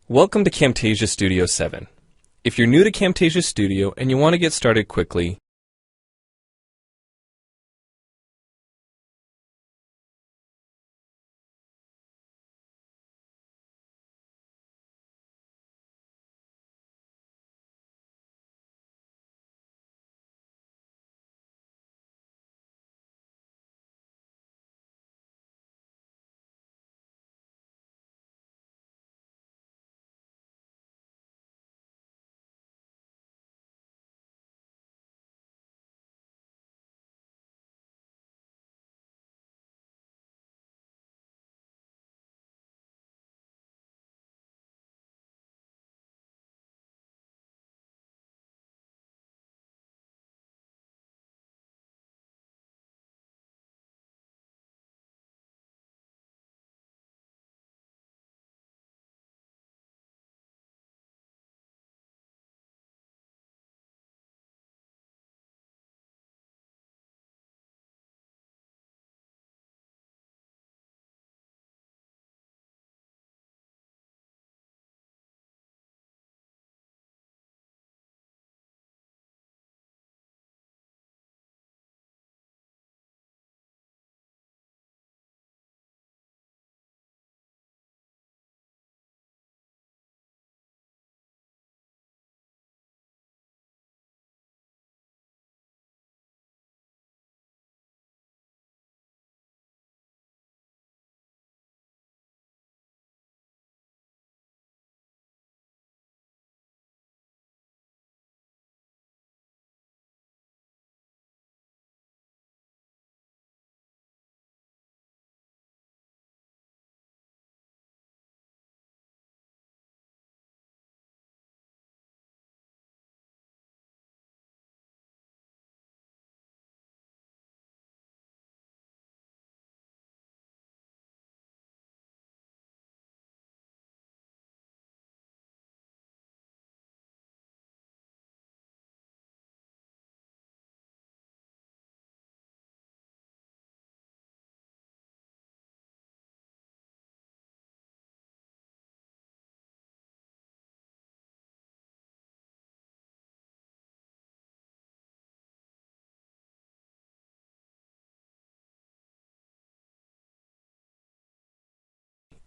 Welcome to Camtasia Studio 7. If you're new to Camtasia Studio and you want to get started quickly,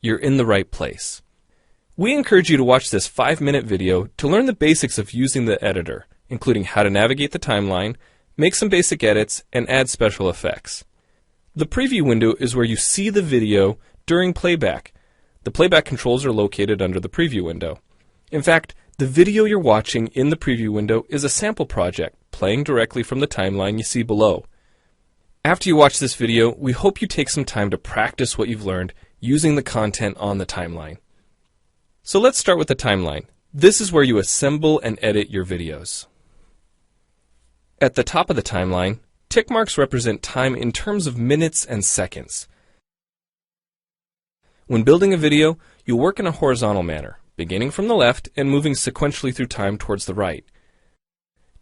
you're in the right place. We encourage you to watch this 5-minute video to learn the basics of using the editor, including how to navigate the timeline, make some basic edits, and add special effects. The preview window is where you see the video during playback. The playback controls are located under the preview window. In fact, the video you're watching in the preview window is a sample project playing directly from the timeline you see below. After you watch this video, we hope you take some time to practice what you've learned using the content on the timeline. So let's start with the timeline. This is where you assemble and edit your videos. At the top of the timeline, tick marks represent time in terms of minutes and seconds. When building a video, you'll work in a horizontal manner, beginning from the left and moving sequentially through time towards the right.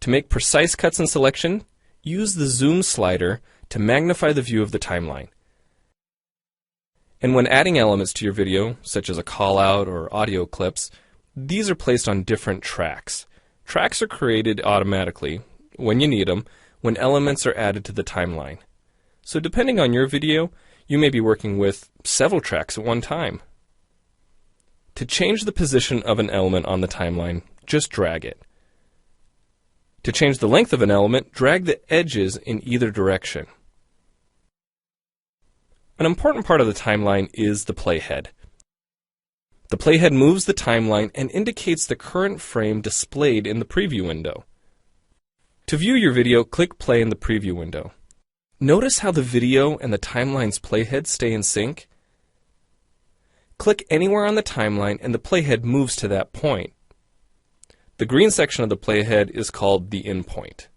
To make precise cuts and selection, use the zoom slider to magnify the view of the timeline. And when adding elements to your video, such as a call-out or audio clips, these are placed on different tracks. Tracks are created automatically, when you need them, when elements are added to the timeline. So depending on your video, you may be working with several tracks at one time. To change the position of an element on the timeline, just drag it. To change the length of an element, drag the edges in either direction. An important part of the timeline is the playhead. The playhead moves the timeline and indicates the current frame displayed in the preview window. To view your video, click play in the preview window. Notice how the video and the timeline's playhead stay in sync? Click anywhere on the timeline and the playhead moves to that point. The green section of the playhead is called the in point.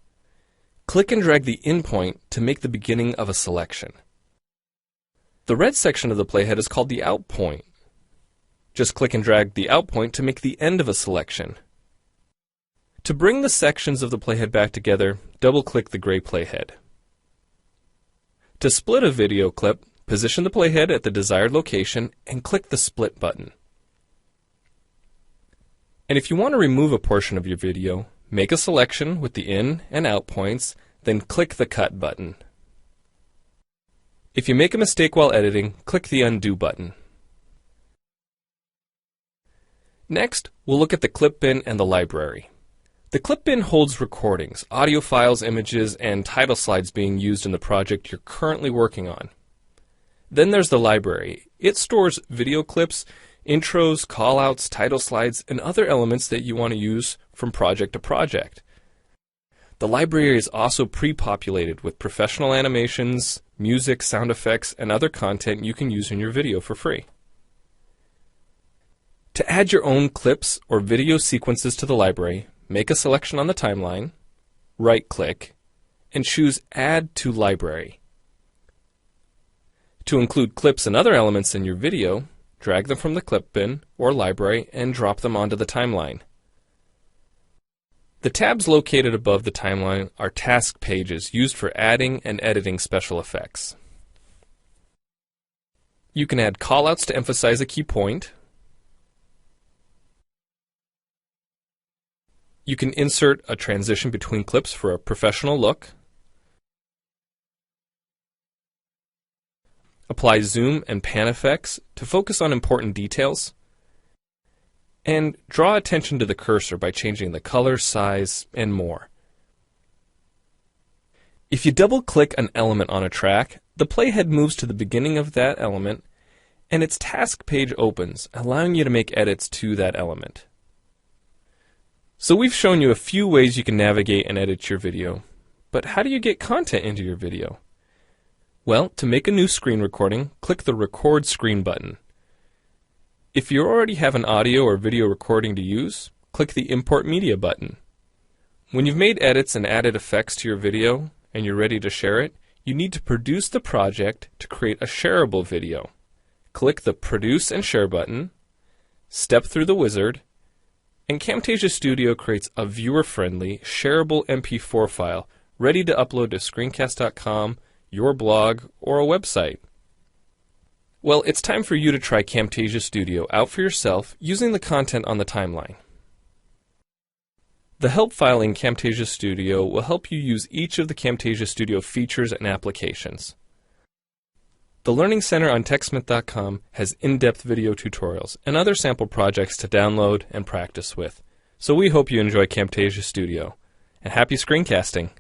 Click and drag the in point to make the beginning of a selection. The red section of the playhead is called the out point. Just click and drag the out point to make the end of a selection. To bring the sections of the playhead back together, double-click the gray playhead. To split a video clip, position the playhead at the desired location and click the split button. And if you want to remove a portion of your video, make a selection with the in and out points, then click the Cut button. If you make a mistake while editing, click the Undo button. Next, we'll look at the clip bin and the library. The clip bin holds recordings, audio files, images, and title slides being used in the project you're currently working on. Then there's the library. It stores video clips, intros, callouts, title slides, and other elements that you want to use from project to project. The library is also pre-populated with professional animations, music, sound effects, and other content you can use in your video for free. To add your own clips or video sequences to the library, make a selection on the timeline, right-click, and choose Add to Library. To include clips and other elements in your video, drag them from the clip bin or library and drop them onto the timeline. The tabs located above the timeline are task pages used for adding and editing special effects. You can add callouts to emphasize a key point. You can insert a transition between clips for a professional look. Apply zoom and pan effects to focus on important details. And draw attention to the cursor by changing the color, size, and more. If you double-click an element on a track, the playhead moves to the beginning of that element, and its task page opens, allowing you to make edits to that element. So we've shown you a few ways you can navigate and edit your video, but how do you get content into your video? Well, to make a new screen recording, click the Record Screen button. If you already have an audio or video recording to use, click the Import Media button. When you've made edits and added effects to your video and you're ready to share it, you need to produce the project to create a shareable video. Click the Produce and Share button, step through the wizard, and Camtasia Studio creates a viewer-friendly, shareable MP4 file ready to upload to screencast.com, your blog, or a website. Well, it's time for you to try Camtasia Studio out for yourself using the content on the timeline. The help file in Camtasia Studio will help you use each of the Camtasia Studio features and applications. The Learning Center on TechSmith.com has in-depth video tutorials and other sample projects to download and practice with. So we hope you enjoy Camtasia Studio. And happy screencasting!